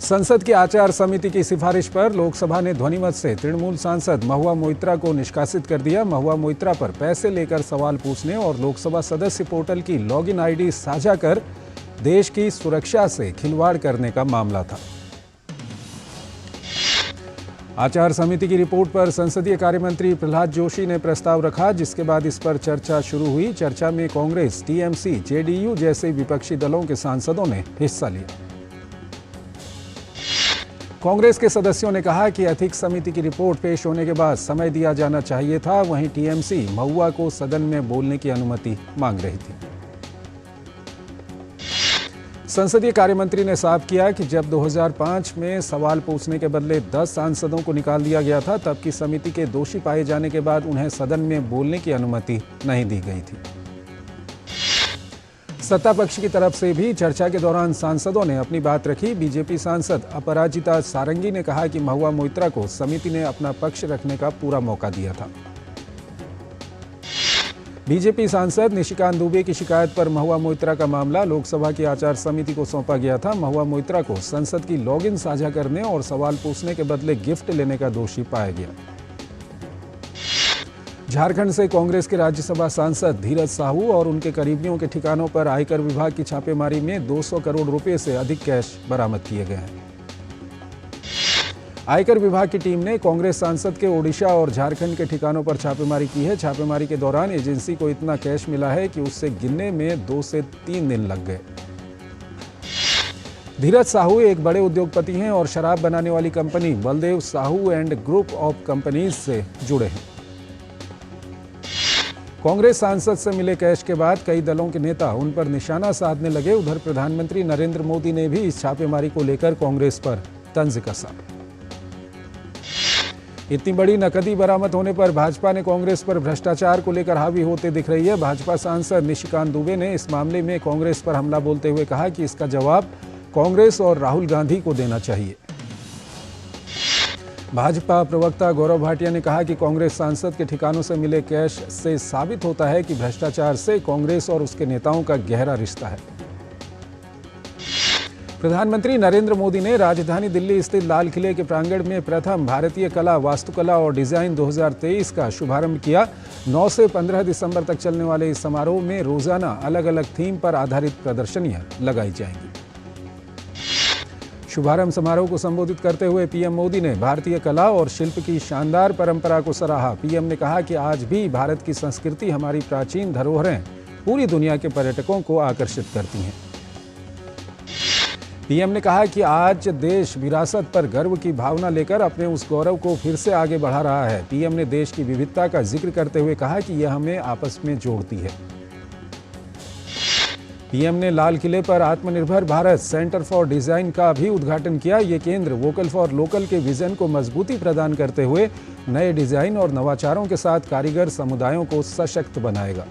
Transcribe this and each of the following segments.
संसद की आचार समिति की सिफारिश पर लोकसभा ने ध्वनिमत से तृणमूल सांसद महुआ मोइत्रा को निष्कासित कर दिया। महुआ मोइत्रा पर पैसे लेकर सवाल पूछने और लोकसभा सदस्य पोर्टल की लॉगिन आईडी साझा कर देश की सुरक्षा से खिलवाड़ करने का मामला था। आचार समिति की रिपोर्ट पर संसदीय कार्यमंत्री प्रहलाद जोशी ने प्रस्ताव रखा, जिसके बाद इस पर चर्चा शुरू हुई। चर्चा में कांग्रेस, टीएमसी, जेडीयू जैसे विपक्षी दलों के सांसदों ने हिस्सा लिया। कांग्रेस के सदस्यों ने कहा कि एथिक्स समिति की रिपोर्ट पेश होने के बाद समय दिया जाना चाहिए था। वहीं टीएमसी महुआ को सदन में बोलने की अनुमति मांग रही थी। संसदीय कार्यमंत्री ने साफ किया कि जब 2005 में सवाल पूछने के बदले 10 सांसदों को निकाल दिया गया था, तब की समिति के दोषी पाए जाने के बाद उन्हें सदन में बोलने की अनुमति नहीं दी गई थी। सत्ता पक्ष की तरफ से भी चर्चा के दौरान सांसदों ने अपनी बात रखी। बीजेपी सांसद अपराजिता सारंगी ने कहा कि महुआ मोइत्रा को समिति ने अपना पक्ष रखने का पूरा मौका दिया था। बीजेपी सांसद निशिकांत दुबे की शिकायत पर महुआ मोइत्रा का मामला लोकसभा की आचार समिति को सौंपा गया था। महुआ मोइत्रा को संसद की लॉगिन साझा करने और सवाल पूछने के बदले गिफ्ट लेने का दोषी पाया गया। झारखंड से कांग्रेस के राज्यसभा सांसद धीरज साहू और उनके करीबियों के ठिकानों पर आयकर विभाग की छापेमारी में 200 करोड़ रुपए से अधिक कैश बरामद किए गए हैं। आयकर विभाग की टीम ने कांग्रेस सांसद के ओडिशा और झारखंड के ठिकानों पर छापेमारी की है। छापेमारी के दौरान एजेंसी को इतना कैश मिला है कि उससे गिनने में 2 से 3 दिन लग गए। धीरज साहू एक बड़े उद्योगपति हैं और शराब बनाने वाली company Baldev Sahu and group of companies से जुड़े हैं। कांग्रेस सांसद से मिले कैश के बाद कई दलों के नेता उन पर निशाना साधने लगे। उधर प्रधानमंत्री नरेंद्र मोदी ने भी इस छापेमारी को लेकर कांग्रेस पर तंज कसा। इतनी बड़ी नकदी बरामद होने पर भाजपा ने कांग्रेस पर भ्रष्टाचार को लेकर हावी होते दिख रही है। भाजपा सांसद निशिकांत दुबे ने इस मामले में कांग्रेस पर हमला बोलते हुए कहा कि इसका जवाब कांग्रेस और राहुल गांधी को देना चाहिए। भाजपा प्रवक्ता गौरव भाटिया ने कहा कि कांग्रेस सांसद के ठिकानों से मिले कैश से साबित होता है कि भ्रष्टाचार से कांग्रेस और उसके नेताओं का गहरा रिश्ता है। प्रधानमंत्री नरेंद्र मोदी ने राजधानी दिल्ली स्थित लाल किले के प्रांगण में प्रथम भारतीय कला, वास्तुकला और डिजाइन 2023 का शुभारंभ किया। 9 से 15 दिसंबर तक चलने वाले इस समारोह में रोजाना अलग अलग थीम पर आधारित प्रदर्शनियां लगाई जाएंगी। शुभारंभ समारोह को संबोधित करते हुए पीएम मोदी ने भारतीय कला और शिल्प की शानदार परंपरा को सराहा। पीएम ने कहा कि आज भी भारत की संस्कृति, हमारी प्राचीन धरोहरें पूरी दुनिया के पर्यटकों को आकर्षित करती हैं। पीएम ने कहा कि आज देश विरासत पर गर्व की भावना लेकर अपने उस गौरव को फिर से आगे बढ़ा रहा है। पीएम ने देश की विविधता का जिक्र करते हुए कहा कि यह हमें आपस में जोड़ती है। पीएम ने लाल किले पर आत्मनिर्भर भारत सेंटर फॉर डिजाइन का भी उद्घाटन किया। ये केंद्र वोकल फॉर लोकल के विजन को मजबूती प्रदान करते हुए नए डिजाइन और नवाचारों के साथ कारीगर समुदायों को सशक्त बनाएगा।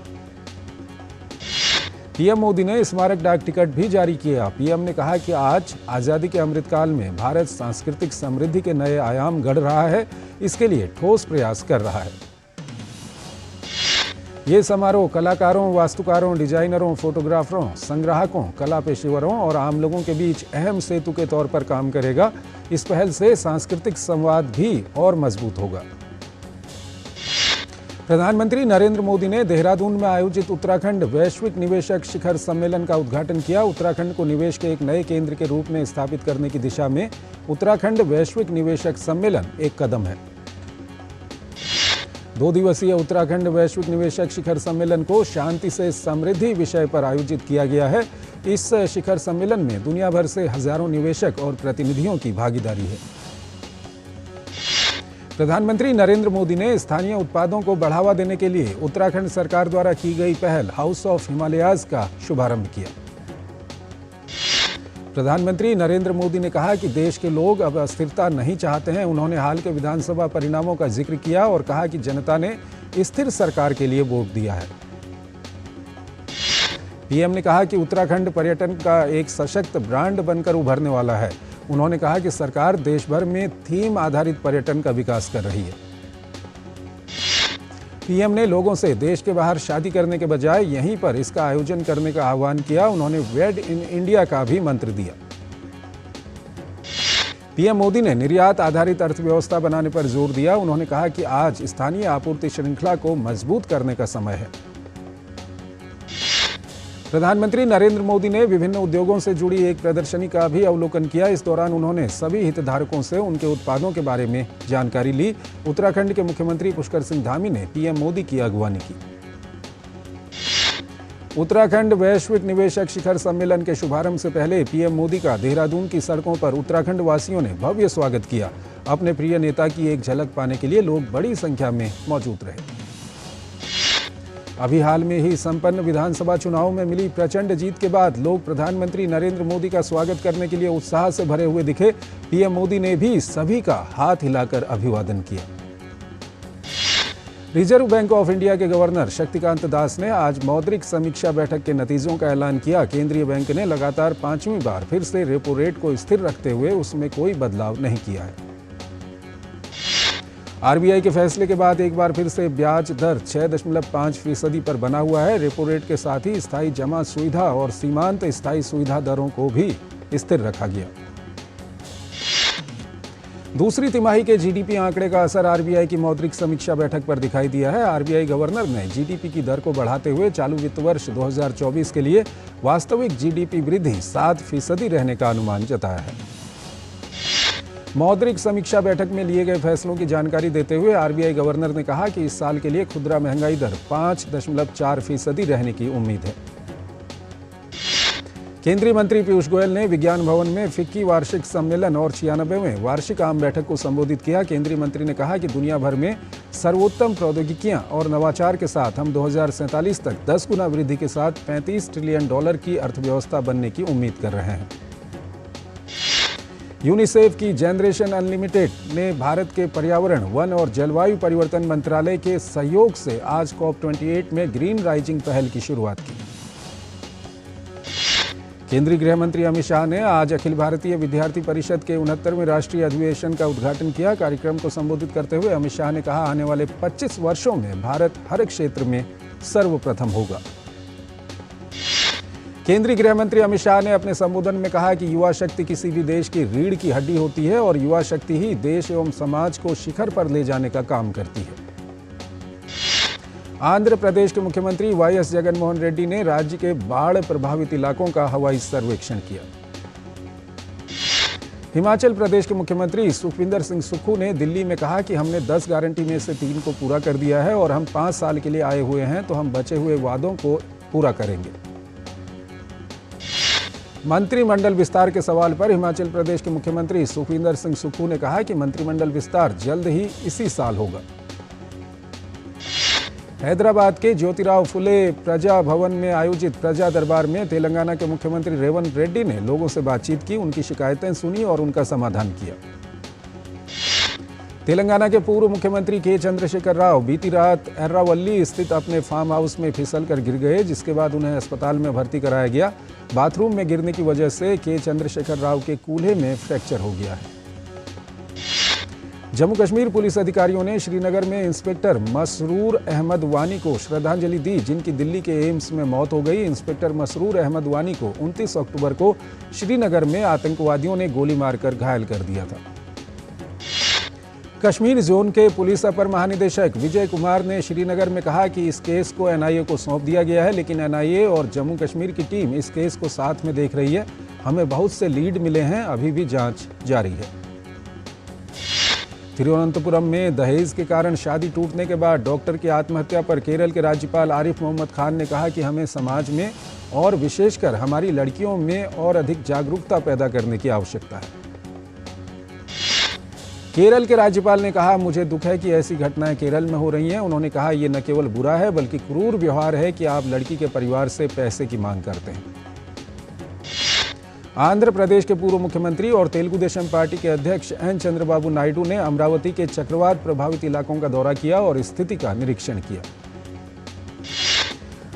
पीएम मोदी ने स्मारक डाक टिकट भी जारी किया। पीएम ने कहा कि आज आजादी के अमृतकाल में भारत सांस्कृतिक समृद्धि के नए आयाम गढ़ रहा है, इसके लिए ठोस प्रयास कर रहा है। ये समारोह कलाकारों, वास्तुकारों, डिजाइनरों, फोटोग्राफरों, संग्राहकों, कला पेशेवरों और आम लोगों के बीच अहम सेतु के तौर पर काम करेगा। इस पहल से सांस्कृतिक संवाद भी और मजबूत होगा। प्रधानमंत्री नरेंद्र मोदी ने देहरादून में आयोजित उत्तराखंड वैश्विक निवेशक शिखर सम्मेलन का उद्घाटन किया। उत्तराखंड को निवेश के एक नए केंद्र के रूप में स्थापित करने की दिशा में उत्तराखंड वैश्विक निवेशक सम्मेलन एक कदम है। 2 दिवसीय उत्तराखंड वैश्विक निवेशक शिखर सम्मेलन को शांति से समृद्धि विषय पर आयोजित किया गया है। इस शिखर सम्मेलन में दुनिया भर से हजारों निवेशक और प्रतिनिधियों की भागीदारी है। प्रधानमंत्री नरेंद्र मोदी ने स्थानीय उत्पादों को बढ़ावा देने के लिए उत्तराखंड सरकार द्वारा की गई पहल हाउस ऑफ हिमालयाज का शुभारंभ किया। प्रधानमंत्री नरेंद्र मोदी ने कहा कि देश के लोग अब अस्थिरता नहीं चाहते हैं। उन्होंने हाल के विधानसभा परिणामों का जिक्र किया और कहा कि जनता ने स्थिर सरकार के लिए वोट दिया है। पीएम ने कहा कि उत्तराखंड पर्यटन का एक सशक्त ब्रांड बनकर उभरने वाला है। उन्होंने कहा कि सरकार देश भर में थीम आधारित पर्यटन का विकास कर रही है। पीएम ने लोगों से देश के बाहर शादी करने के बजाय यहीं पर इसका आयोजन करने का आह्वान किया। उन्होंने वेड इन इंडिया का भी मंत्र दिया। पीएम मोदी ने निर्यात आधारित अर्थव्यवस्था बनाने पर जोर दिया। उन्होंने कहा कि आज स्थानीय आपूर्ति श्रृंखला को मजबूत करने का समय है। प्रधानमंत्री नरेंद्र मोदी ने विभिन्न उद्योगों से जुड़ी एक प्रदर्शनी का भी अवलोकन किया। इस दौरान उन्होंने सभी हितधारकों से उनके उत्पादों के बारे में जानकारी ली। उत्तराखंड के मुख्यमंत्री पुष्कर सिंह धामी ने पीएम मोदी की अगवानी की। उत्तराखंड वैश्विक निवेशक शिखर सम्मेलन के शुभारंभ से पहले पीएम मोदी का देहरादून की सड़कों पर उत्तराखंड वासियों ने भव्य स्वागत किया। अपने प्रिय नेता की एक झलक पाने के लिए लोग बड़ी संख्या में मौजूद रहे। अभी हाल में ही संपन्न विधानसभा चुनाव में मिली प्रचंड जीत के बाद लोग प्रधानमंत्री नरेंद्र मोदी का स्वागत करने के लिए उत्साह से भरे हुए दिखे। पीएम मोदी ने भी सभी का हाथ हिलाकर अभिवादन किया। रिजर्व बैंक ऑफ इंडिया के गवर्नर शक्तिकांत दास ने आज मौद्रिक समीक्षा बैठक के नतीजों का ऐलान किया। केंद्रीय बैंक ने लगातार 5वीं बार फिर से रेपो रेट को स्थिर रखते हुए उसमें कोई बदलाव नहीं किया है। आरबीआई के फैसले के बाद एक बार फिर से ब्याज दर 6.5% पर बना हुआ है। रेपो रेट के साथ ही स्थायी जमा सुविधा और सीमांत स्थायी सुविधा दरों को भी स्थिर रखा गया। दूसरी तिमाही के जीडीपी आंकड़े का असर आरबीआई की मौद्रिक समीक्षा बैठक पर दिखाई दिया है। आरबीआई गवर्नर ने जीडीपी की दर को बढ़ाते हुए चालू वित्त वर्ष 2024 के लिए वास्तविक जीडीपी वृद्धि 7% रहने का अनुमान जताया है। मौद्रिक समीक्षा बैठक में लिए गए फैसलों की जानकारी देते हुए आरबीआई गवर्नर ने कहा कि इस साल के लिए खुदरा महंगाई दर 5.4% रहने की उम्मीद है। केंद्रीय मंत्री पीयूष गोयल ने विज्ञान भवन में फिक्की वार्षिक सम्मेलन और 96वें वार्षिक आम बैठक को संबोधित किया। केंद्रीय मंत्री ने कहा कि दुनिया भर में सर्वोत्तम प्रौद्योगिकियां और नवाचार के साथ हम 2047 तक 10 गुना वृद्धि के साथ $35 ट्रिलियन की अर्थव्यवस्था बनने की उम्मीद कर रहे हैं। यूनिसेफ की जनरेशन अनलिमिटेड ने भारत के पर्यावरण, वन और जलवायु परिवर्तन मंत्रालय के सहयोग से आज COP28 में ग्रीन राइजिंग पहल की शुरुआत की। केंद्रीय गृह मंत्री अमित शाह ने आज अखिल भारतीय विद्यार्थी परिषद के 69वें राष्ट्रीय अधिवेशन का उद्घाटन किया। कार्यक्रम को संबोधित करते हुए अमित शाह ने कहा, आने वाले 25 वर्षों में भारत हर क्षेत्र में सर्वप्रथम होगा। केंद्रीय गृह मंत्री अमित शाह ने अपने संबोधन में कहा कि युवा शक्ति किसी भी देश की रीढ़ की हड्डी होती है और युवा शक्ति ही देश एवं समाज को शिखर पर ले जाने का काम करती है। आंध्र प्रदेश के मुख्यमंत्री वाईएस जगनमोहन रेड्डी ने राज्य के बाढ़ प्रभावित इलाकों का हवाई सर्वेक्षण किया। हिमाचल प्रदेश के मुख्यमंत्री सुखविंदर सिंह सुक्खू ने दिल्ली में कहा कि हमने 10 गारंटी में से 3 को पूरा कर दिया है और हम 5 साल के लिए आए हुए हैं, तो हम बचे हुए वादों को पूरा करेंगे। मंत्रिमंडल विस्तार के सवाल पर हिमाचल प्रदेश के मुख्यमंत्री सुखविंदर सिंह सुक्खू ने कहा कि मंत्रिमंडल विस्तार जल्द ही इसी साल होगा। हैदराबाद के ज्योतिराव फुले प्रजा भवन में आयोजित प्रजा दरबार में तेलंगाना के मुख्यमंत्री रेवंत रेड्डी ने लोगों से बातचीत की, उनकी शिकायतें सुनी और उनका समाधान किया। तेलंगाना के पूर्व मुख्यमंत्री के चंद्रशेखर राव बीती रात एर्रावल्ली स्थित अपने फार्म हाउस में फिसलकर गिर गए, जिसके बाद उन्हें अस्पताल में भर्ती कराया गया। बाथरूम में गिरने की वजह से के चंद्रशेखर राव के कूल्हे में फ्रैक्चर हो गया है। जम्मू कश्मीर पुलिस अधिकारियों ने श्रीनगर में इंस्पेक्टर मसरूर अहमद वानी को श्रद्धांजलि दी, जिनकी दिल्ली के एम्स में मौत हो गई। इंस्पेक्टर मसरूर अहमद वानी को 29 अक्टूबर को श्रीनगर में आतंकवादियों ने गोली मारकर घायल कर दिया था। कश्मीर जोन के पुलिस अपर महानिदेशक विजय कुमार ने श्रीनगर में कहा कि इस केस को एनआईए को सौंप दिया गया है, लेकिन एनआईए और जम्मू कश्मीर की टीम इस केस को साथ में देख रही है। हमें बहुत से लीड मिले हैं, अभी भी जांच जारी है। तिरुवनंतपुरम में दहेज के कारण शादी टूटने के बाद डॉक्टर की आत्महत्या पर केरल के राज्यपाल आरिफ मोहम्मद खान ने कहा कि हमें समाज में और विशेषकर हमारी लड़कियों में और अधिक जागरूकता पैदा करने की आवश्यकता है। केरल के राज्यपाल ने कहा, मुझे दुख है कि ऐसी घटनाएं केरल में हो रही हैं। उन्होंने कहा, ये न केवल बुरा है बल्कि क्रूर व्यवहार है कि आप लड़की के परिवार से पैसे की मांग करते हैं। आंध्र प्रदेश के पूर्व मुख्यमंत्री और तेलुगु देशम पार्टी के अध्यक्ष एन चंद्रबाबू नायडू ने अमरावती के चक्रवात प्रभावित इलाकों का दौरा किया और स्थिति का निरीक्षण किया।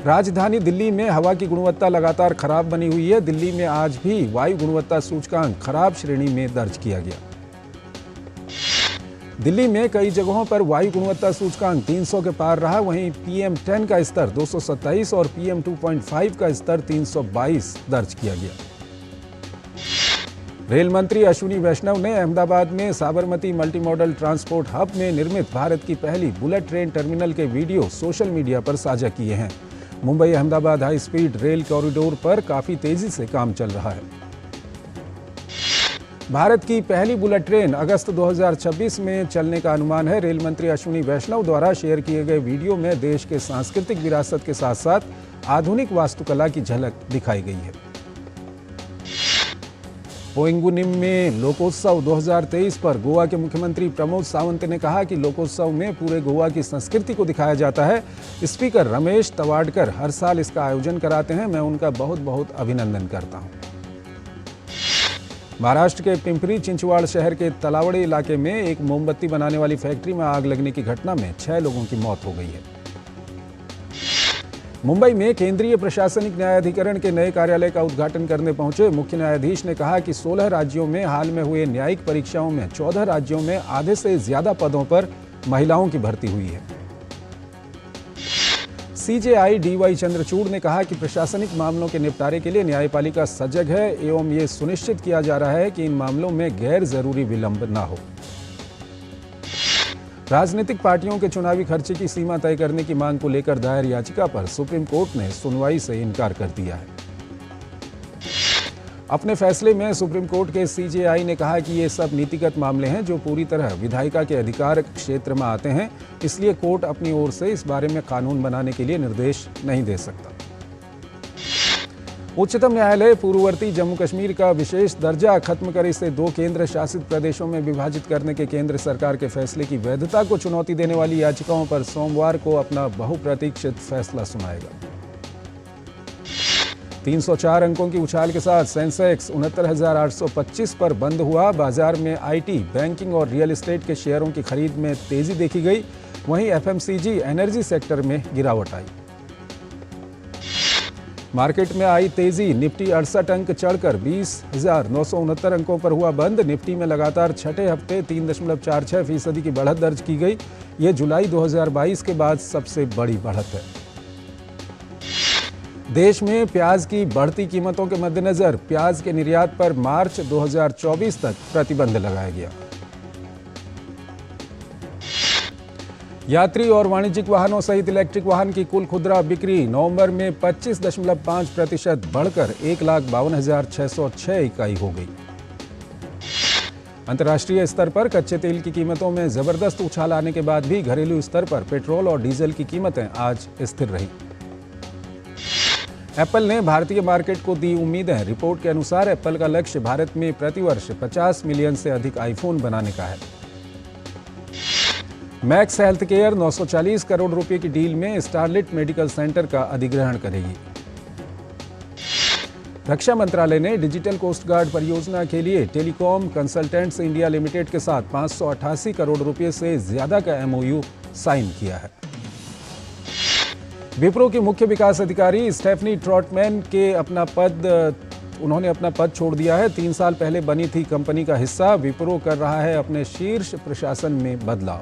राजधानी दिल्ली में हवा की गुणवत्ता लगातार खराब बनी हुई है। दिल्ली में आज भी वायु गुणवत्ता सूचकांक खराब श्रेणी में दर्ज किया गया। दिल्ली में कई जगहों पर वायु गुणवत्ता सूचकांक 300 के पार रहा। वहीं PM10 का स्तर 227 और PM2.5 का स्तर 322 दर्ज किया गया। रेल मंत्री अश्विनी वैष्णव ने अहमदाबाद में Sabarmati multi modal transport hub में निर्मित भारत की पहली बुलेट ट्रेन टर्मिनल के वीडियो सोशल मीडिया पर साझा किए हैं। Mumbai Ahmedabad high speed rail corridor पर काफी तेजी से काम चल रहा है। भारत की पहली बुलेट ट्रेन अगस्त 2026 में चलने का अनुमान है। रेल मंत्री अश्विनी वैष्णव द्वारा शेयर किए गए वीडियो में देश के सांस्कृतिक विरासत के साथ साथ आधुनिक वास्तुकला की झलक दिखाई गई है। पोंगुनिम में लोकोत्सव 2023 पर गोवा के मुख्यमंत्री प्रमोद सावंत ने कहा कि लोकोत्सव में पूरे गोवा की संस्कृति को दिखाया जाता है। स्पीकर रमेश तवाडकर हर साल इसका आयोजन कराते हैं। मैं उनका बहुत बहुत अभिनंदन करता हूं। महाराष्ट्र के पिंपरी चिंचवाड़ शहर के तलावड़े इलाके में एक मोमबत्ती बनाने वाली फैक्ट्री में आग लगने की घटना में 6 लोगों की मौत हो गई है। मुंबई में केंद्रीय प्रशासनिक न्यायाधिकरण के नए कार्यालय का उद्घाटन करने पहुंचे मुख्य न्यायाधीश ने कहा कि 16 राज्यों में हाल में हुए न्यायिक परीक्षाओं में 14 राज्यों में आधे से ज्यादा पदों पर महिलाओं की भर्ती हुई है। सीजेआई डीवाई चंद्रचूड़ ने कहा कि प्रशासनिक मामलों के निपटारे के लिए न्यायपालिका सजग है एवं ये सुनिश्चित किया जा रहा है कि इन मामलों में गैर जरूरी विलंब न हो। राजनीतिक पार्टियों के चुनावी खर्चे की सीमा तय करने की मांग को लेकर दायर याचिका पर सुप्रीम कोर्ट ने सुनवाई से इनकार कर दिया है। अपने फैसले में सुप्रीम कोर्ट के सीजेआई ने कहा कि ये सब नीतिगत मामले हैं जो पूरी तरह विधायिका के अधिकार क्षेत्र में आते हैं, इसलिए कोर्ट अपनी ओर से इस बारे में कानून बनाने के लिए निर्देश नहीं दे सकता। उच्चतम न्यायालय पूर्ववर्ती जम्मू कश्मीर का विशेष दर्जा खत्म कर इसे 2 केंद्र शासित प्रदेशों में विभाजित करने के केंद्र सरकार के फैसले की वैधता को चुनौती देने वाली याचिकाओं पर सोमवार को अपना बहुप्रतीक्षित फैसला सुनाएगा। 304 अंकों की उछाल के साथ सेंसेक्स 69,825 पर बंद हुआ। बाजार में आईटी, बैंकिंग और रियल एस्टेट के शेयरों की खरीद में तेजी देखी गई। वहीं एफएमसीजी, एनर्जी सेक्टर में गिरावट आई। मार्केट में आई तेजी, निफ्टी 68 अंक चढ़कर 20,969 अंकों पर हुआ बंद। निफ्टी में लगातार छठे हफ्ते 3.46% की बढ़त दर्ज की गई। ये जुलाई 2022 के बाद सबसे बड़ी बढ़त है। देश में प्याज की बढ़ती कीमतों के मद्देनजर प्याज के निर्यात पर मार्च 2024 तक प्रतिबंध लगाया गया। यात्री और वाणिज्यिक वाहनों सहित इलेक्ट्रिक वाहन की कुल खुदरा बिक्री नवंबर में 25.5% बढ़कर 1,52,606 इकाई हो गई। अंतर्राष्ट्रीय स्तर पर कच्चे तेल की कीमतों में जबरदस्त उछाल आने के बाद भी घरेलू स्तर पर पेट्रोल और डीजल की कीमतें आज स्थिर रही। एप्पल ने भारतीय मार्केट को दी उम्मीदें। रिपोर्ट के अनुसार एप्पल का लक्ष्य भारत में प्रतिवर्ष 50 मिलियन से अधिक आईफोन बनाने का है। मैक्स हेल्थ केयर 940 करोड़ रुपए की डील में स्टारलिट मेडिकल सेंटर का अधिग्रहण करेगी। रक्षा मंत्रालय ने डिजिटल कोस्ट गार्ड परियोजना के लिए टेलीकॉम कंसल्टेंट्स इंडिया लिमिटेड के साथ 588 करोड़ रुपए से ज्यादा का एमओयू साइन किया है। विप्रो की मुख्य विकास अधिकारी स्टेफनी ट्रॉटमैन के उन्होंने अपना पद छोड़ दिया है। 3 साल पहले बनी थी कंपनी का हिस्सा। विप्रो कर रहा है अपने शीर्ष प्रशासन में बदलाव।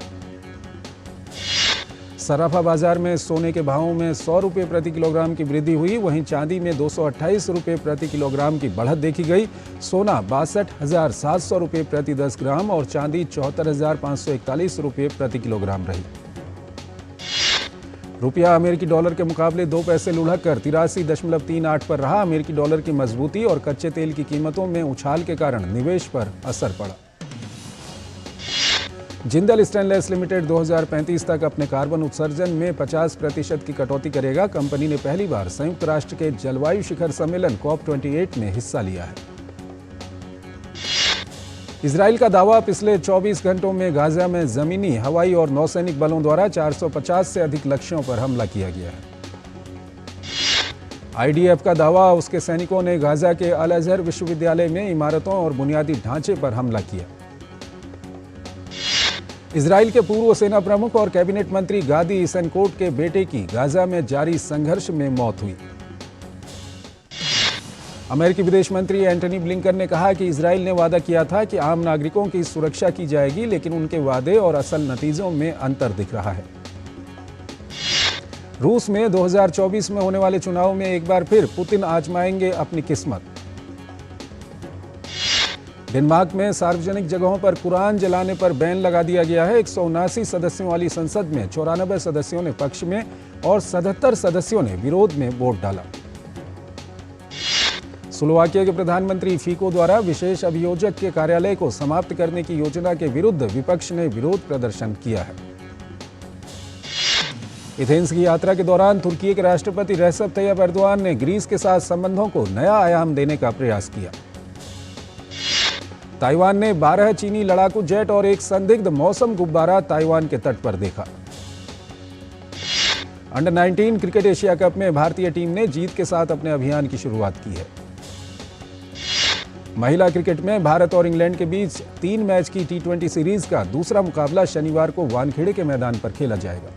सराफा बाजार में सोने के भावों में 100 रुपये प्रति किलोग्राम की वृद्धि हुई। वहीं चांदी में 228 रुपये प्रति किलोग्राम की बढ़त देखी गई। सोना 62,700 रुपये प्रति 10 ग्राम और चांदी 74,541 रुपये प्रति किलोग्राम रही। रुपया अमेरिकी डॉलर के मुकाबले 2 पैसे लुढ़क कर 83.38 पर रहा। अमेरिकी डॉलर की मजबूती और कच्चे तेल की कीमतों में उछाल के कारण निवेश पर असर पड़ा। जिंदल स्टेनलेस लिमिटेड 2035 तक अपने कार्बन उत्सर्जन में 50% की कटौती करेगा। कंपनी ने पहली बार संयुक्त राष्ट्र के जलवायु शिखर सम्मेलन COP28 में हिस्सा लिया है। इजराइल का दावा, पिछले 24 घंटों में गाजा में जमीनी, हवाई और नौसैनिक बलों द्वारा 450 से अधिक लक्ष्यों पर हमला किया गया है। आईडीएफ का दावा, उसके सैनिकों ने गाजा के अल अजहर विश्वविद्यालय में इमारतों और बुनियादी ढांचे पर हमला किया। इजराइल के पूर्व सेना प्रमुख और कैबिनेट मंत्री गादी ईसेनकोट के बेटे की गाजा में जारी संघर्ष में मौत हुई। अमेरिकी विदेश मंत्री एंटनी ब्लिंकन ने कहा कि इजराइल ने वादा किया था कि आम नागरिकों की सुरक्षा की जाएगी, लेकिन उनके वादे और असल नतीजों में अंतर दिख रहा है। रूस में 2024 में होने वाले चुनाव में एक बार फिर पुतिन आजमाएंगे अपनी किस्मत। डेनमार्क में सार्वजनिक जगहों पर कुरान जलाने पर बैन लगा दिया गया है। 179 सदस्यों वाली संसद में 94 सदस्यों ने पक्ष में और 77 सदस्यों ने विरोध में वोट डाला। स्लोवाकिया के प्रधानमंत्री फीको द्वारा विशेष अभियोजक के कार्यालय को समाप्त करने की योजना के विरुद्ध विपक्ष ने विरोध प्रदर्शन किया है। एथेंस की यात्रा के दौरान तुर्की के राष्ट्रपति रेसेप तैयप एर्दोआन ने ग्रीस के साथ संबंधों को नया आयाम देने का प्रयास किया। ताइवान ने 12 चीनी लड़ाकू जेट और एक संदिग्ध मौसम गुब्बारा ताइवान के तट पर देखा। अंडर 19 क्रिकेट एशिया कप में भारतीय टीम ने जीत के साथ अपने अभियान की शुरुआत की है। महिला क्रिकेट में भारत और इंग्लैंड के बीच 3 मैच की T20 सीरीज का दूसरा मुकाबला शनिवार को वानखेड़े के मैदान पर खेला जाएगा।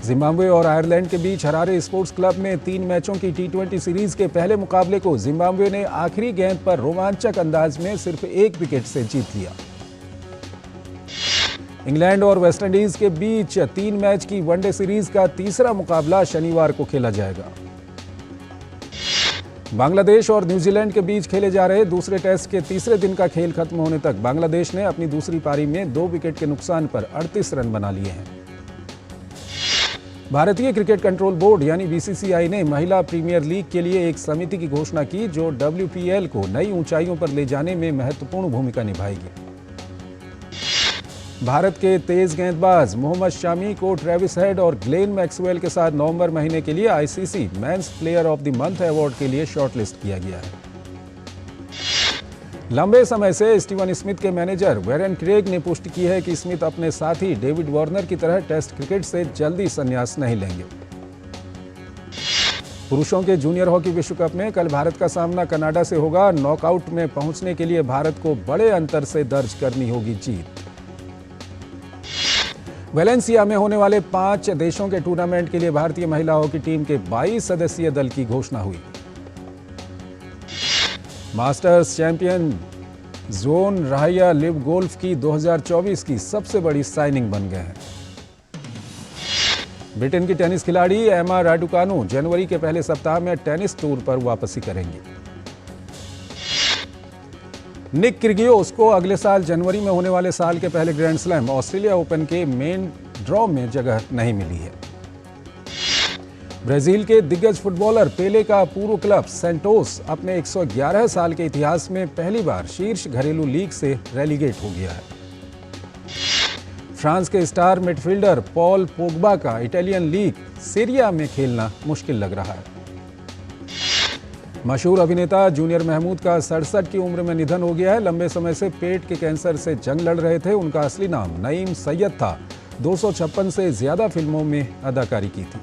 जिम्बाब्वे और आयरलैंड के बीच हरारे स्पोर्ट्स क्लब में 3 मैचों की T20 सीरीज के पहले मुकाबले को जिम्बाब्वे ने आखिरी गेंद पर रोमांचक अंदाज में सिर्फ 1 विकेट से जीत लिया। इंग्लैंड और वेस्टइंडीज के बीच 3 मैच की वनडे सीरीज का तीसरा मुकाबला शनिवार को खेला जाएगा। बांग्लादेश और न्यूजीलैंड के बीच खेले जा रहे दूसरे टेस्ट के तीसरे दिन का खेल खत्म होने तक बांग्लादेश ने अपनी दूसरी पारी में 2 विकेट के नुकसान पर 38 रन बना लिए हैं। भारतीय क्रिकेट कंट्रोल बोर्ड यानी BCCI ने महिला प्रीमियर लीग के लिए एक समिति की घोषणा की जो WPL को नई ऊंचाइयों पर ले जाने में महत्वपूर्ण भूमिका निभाएगी। भारत के तेज गेंदबाज मोहम्मद शामी को ट्रेविस हेड और ग्लेन मैक्सवेल के साथ नवंबर महीने के लिए ICC men's player of the month award के लिए शॉर्टलिस्ट किया गया है। लंबे समय से स्टीवन स्मिथ के मैनेजर वेरन क्रेग ने पुष्टि की है कि स्मिथ अपने साथी डेविड वार्नर की तरह टेस्ट क्रिकेट से जल्दी संन्यास नहीं लेंगे। पुरुषों के जूनियर हॉकी विश्व कप में कल भारत का सामना कनाडा से होगा। नॉकआउट में पहुंचने के लिए भारत को बड़े अंतर से दर्ज करनी होगी जीत। वेलेंसिया में होने वाले 5 देशों के टूर्नामेंट के लिए भारतीय महिला हॉकी टीम के 22 सदस्यीय दल की घोषणा हुई। Masters champion Jon Rahm LIV Golf की 2024 की सबसे बड़ी साइनिंग बन गए हैं। ब्रिटेन की टेनिस खिलाड़ी एमा राडुकानु जनवरी के पहले सप्ताह में टेनिस टूर पर वापसी करेंगी। निक किर्गियोस को अगले साल जनवरी में होने वाले साल के पहले ग्रैंड स्लैम ऑस्ट्रेलिया ओपन के मेन ड्रॉ में जगह नहीं मिली है। ब्राजील के दिग्गज फुटबॉलर पेले का पूर्व क्लब सेंटोस अपने 111 साल के इतिहास में पहली बार शीर्ष घरेलू लीग से रेलीगेट हो गया है। फ्रांस के स्टार मिडफील्डर पॉल पोग्बा का इटालियन लीग सीरिया में खेलना मुश्किल लग रहा है। मशहूर अभिनेता जूनियर महमूद का 67 की उम्र में निधन हो गया है। लंबे समय से पेट के कैंसर से जंग लड़ रहे थे। उनका असली नाम नईम सैयद था। 256 से ज्यादा फिल्मों में अदाकारी की थी।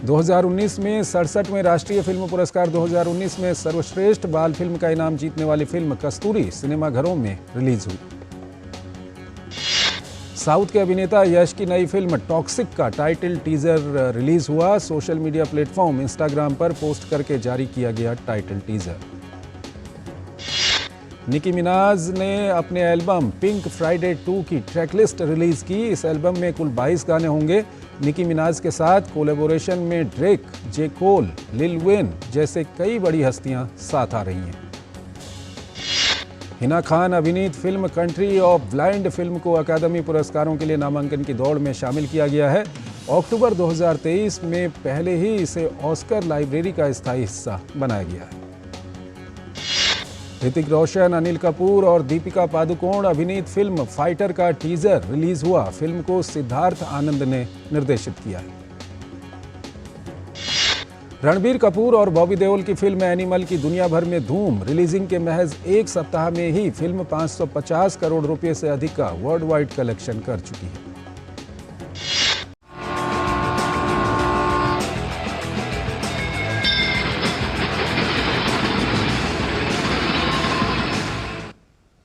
2019 में 67वें राष्ट्रीय फिल्म पुरस्कार 2019 में सर्वश्रेष्ठ बाल फिल्म का इनाम जीतने वाली फिल्म कस्तूरी सिनेमाघरों में रिलीज हुई। साउथ के अभिनेता यश की नई फिल्म टॉक्सिक का टाइटल टीजर रिलीज हुआ। सोशल मीडिया प्लेटफॉर्म इंस्टाग्राम पर पोस्ट करके जारी किया गया टाइटल टीजर। निकी मिनाज ने अपने एल्बम पिंक फ्राइडे 2 की ट्रैकलिस्ट रिलीज की। इस एल्बम में कुल 22 गाने होंगे। निकी मिनाज के साथ कोलैबोरेशन में ड्रेक, जे कोल, लिल वेन जैसे कई बड़ी हस्तियां साथ आ रही हैं। हिना खान अभिनीत film country of blind film को अकादमी पुरस्कारों के लिए नामांकन की दौड़ में शामिल किया गया है। अक्टूबर 2023 में पहले ही इसे ऑस्कर लाइब्रेरी का स्थायी हिस्सा बनाया गया है। ऋतिक रोशन, अनिल कपूर और दीपिका पादुकोण अभिनीत फिल्म फाइटर का टीजर रिलीज हुआ। फिल्म को सिद्धार्थ आनंद ने निर्देशित किया है। रणबीर कपूर और बॉबी देओल की फिल्म एनिमल की दुनिया भर में धूम। रिलीजिंग के महज 1 सप्ताह में ही फिल्म 550 करोड़ रुपए से अधिक का वर्ल्ड वाइड कलेक्शन कर चुकी है।